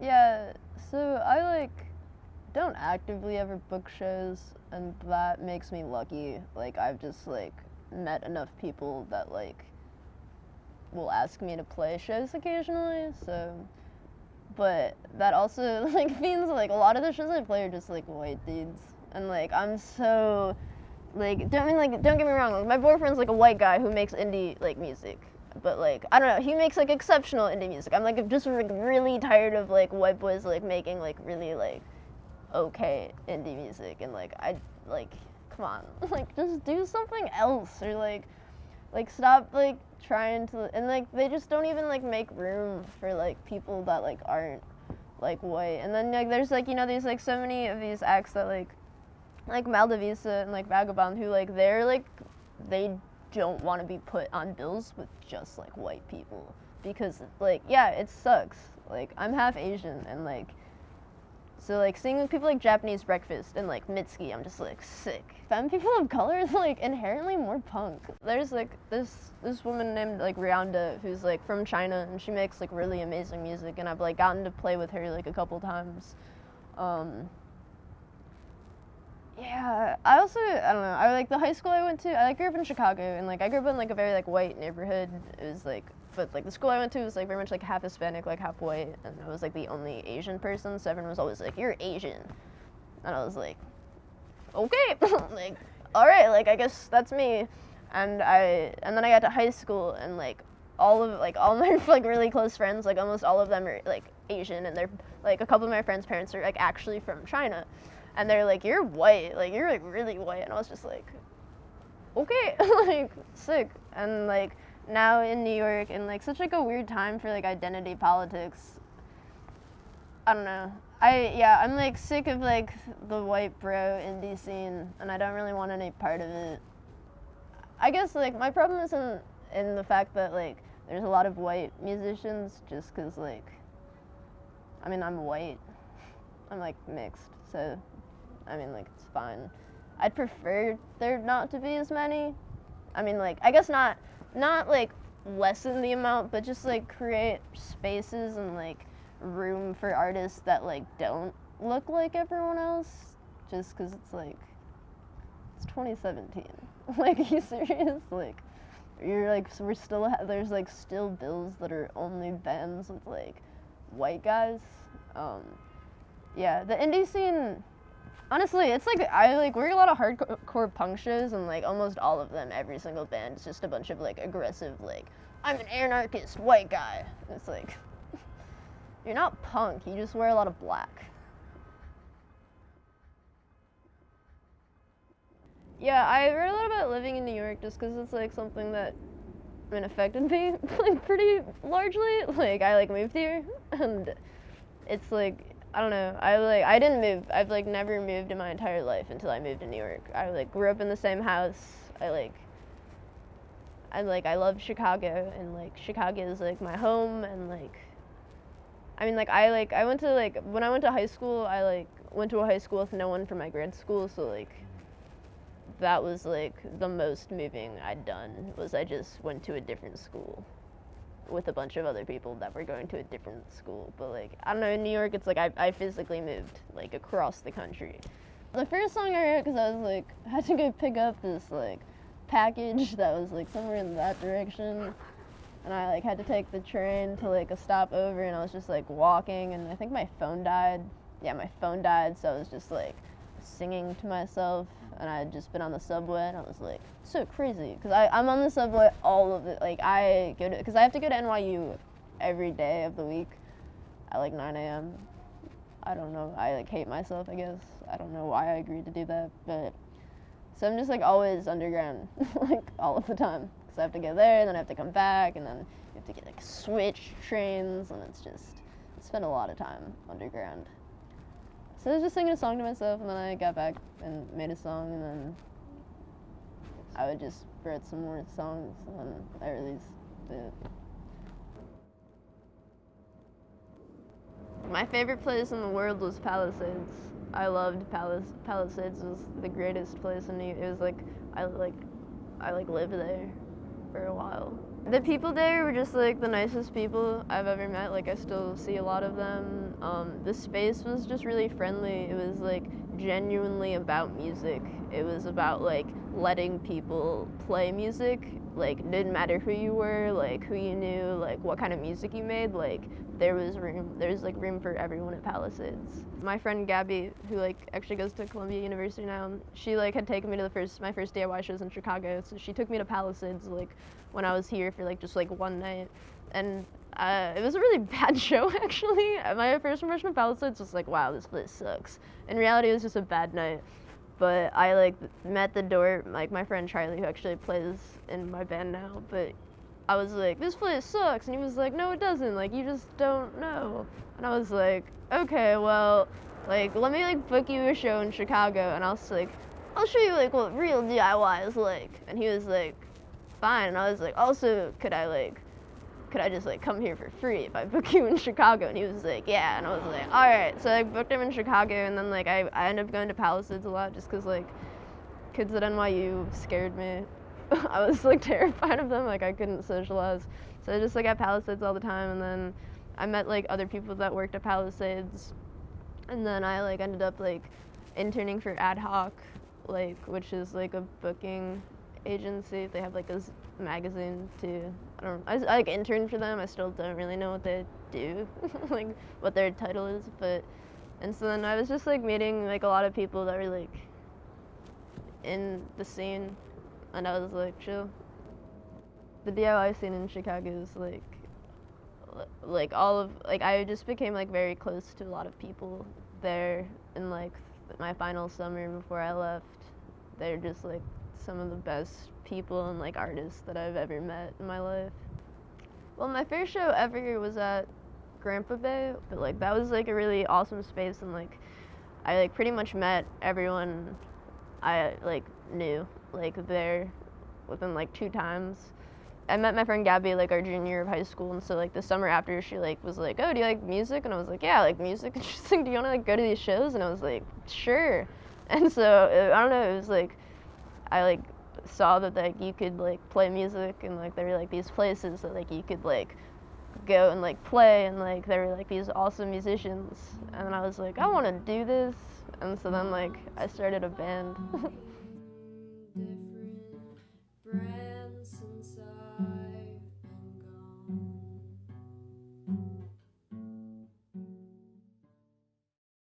Yeah, so I don't actively ever book shows, and that makes me lucky. Like I've just met enough people that will ask me to play shows occasionally. So, but that also means a lot of the shows I play are just white dudes, and I'm so don't get me wrong. Like, my boyfriend's a white guy who makes indie music, but I don't know. He makes exceptional indie music. I'm just really tired of white boys making really okay indie music, and I like come on, just do something else, or stop trying to, and they just don't even make room for people that aren't white. And then there's these so many of these acts that Maldivisa and Vagabond, who they don't want to be put on bills with just white people, because yeah, it sucks. I'm half Asian, and so seeing people Japanese Breakfast and Mitski, I'm just sick. Femme people of color is inherently more punk. There's this woman named Rianda, who's from China, and she makes really amazing music, and I've gotten to play with her a couple times. Yeah, I also, I don't know, I the high school I went to, I grew up in Chicago, and I grew up in a very white neighborhood. It was but the school I went to was very much half Hispanic, half white, and I was the only Asian person, so everyone was always you're Asian. And I was okay, all right, I guess that's me. And then I got to high school, and all my really close friends, almost all of them are Asian, and they're a couple of my friends' parents are actually from China. And they're you're white, you're really white, and I was just okay, sick. And now in New York, in such a weird time for identity politics. I don't know. I'm sick of the white bro indie scene, and I don't really want any part of it. I guess my problem isn't in the fact that there's a lot of white musicians, just because I mean, I'm white. I'm mixed, so I mean it's fine. I'd prefer there not to be as many. I mean I guess not lessen the amount, but just create spaces and room for artists that don't look like everyone else, just because it's 2017. Are you serious? You're so we're still there's still bills that are only bands with white guys. Yeah, the indie scene, honestly, it's I work a lot of hardcore punk shows, and almost all of them, every single band is just a bunch of aggressive I'm an anarchist white guy. And it's you're not punk, you just wear a lot of black. Yeah, I read a lot about living in New York, just because it's something that affected me pretty largely. I moved here, and it's I don't know. I didn't move. I've never moved in my entire life until I moved to New York. I grew up in the same house. I love Chicago, and Chicago is my home, and I mean I went to when I went to high school, I went to a high school with no one from my grade school, so that was the most moving I'd done, was I just went to a different school with a bunch of other people that were going to a different school. But I don't know, in New York it's I physically moved across the country. The first song I wrote, because I was I had to go pick up this package that was somewhere in that direction, and I had to take the train to a stopover, and I was just walking, and I think my phone died. Yeah, my phone died, so I was just singing to myself, and I had just been on the subway, and I was so crazy, because I'm on the subway all of it. I go to, because I have to go to NYU every day of the week at 9 a.m. I don't know, I hate myself, I guess. I don't know why I agreed to do that, but so I'm just always underground all of the time, because I have to go there, and then I have to come back, and then you have to get switch trains, and it's just, I spend a lot of time underground. So I was just singing a song to myself, and then I got back and made a song, and then I would just write some more songs, and then I released it. My favorite place in the world was Palisades. I loved Palisades. Was the greatest place in New York. It was I lived there for a while. The people there were just like the nicest people I've ever met. Like I still see a lot of them. The space was just really friendly. It was like genuinely about music. It was about like letting people play music. Like it didn't matter who you were, like who you knew, like what kind of music you made. Like there's like room for everyone at Palisades. My friend Gabby, who like actually goes to Columbia University now, she like had taken me to my first DIY shows in Chicago. So she took me to Palisades like when I was here for like just like one night, and it was a really bad show actually. My first impression of Palisades was like, wow, this place sucks. In reality, it was just a bad night. But I like met the door, like my friend Charlie, who actually plays in my band now. But I was like, this place sucks, and he was like, no, it doesn't. Like you just don't know. And I was like, okay, well, like let me like book you a show in Chicago, and I'll show you like what real DIY is like. And he was like, fine. And I was like, also, could I just like come here for free if I book you in Chicago? And he was like, yeah. And I was like, all right. So I booked him in Chicago, and then like I ended up going to Palisades a lot just because like kids at NYU scared me. I was like terrified of them. Like I couldn't socialize. So I just like at Palisades all the time, and then I met like other people that worked at Palisades, and then I like ended up like interning for Ad Hoc, like which is like a booking agency. They have like this magazine too. I like interned for them. I still don't really know what they do, like what their title is, but and so then I was just like meeting like a lot of people that were like in the scene, and I was like chill. The DIY scene in Chicago is like all of like I just became like very close to a lot of people there in like my final summer before I left. They're just like some of the best people and like artists that I've ever met in my life. Well, my first show ever was at Grandpa Bay, but like that was like a really awesome space, and like I like pretty much met everyone I like knew like there within like 2 times. I met my friend Gabby like our junior year of high school, and so like the summer after she like was like, oh, do you like music? And I was like, yeah, I like music. And she's like, do you want to like go to these shows? And I was like, sure. And so I don't know, it was like I like saw that like you could like play music, and like there were like these places that like you could like go and like play, and like there were like these awesome musicians, and then I was like, I want to do this. And so then like I started a band.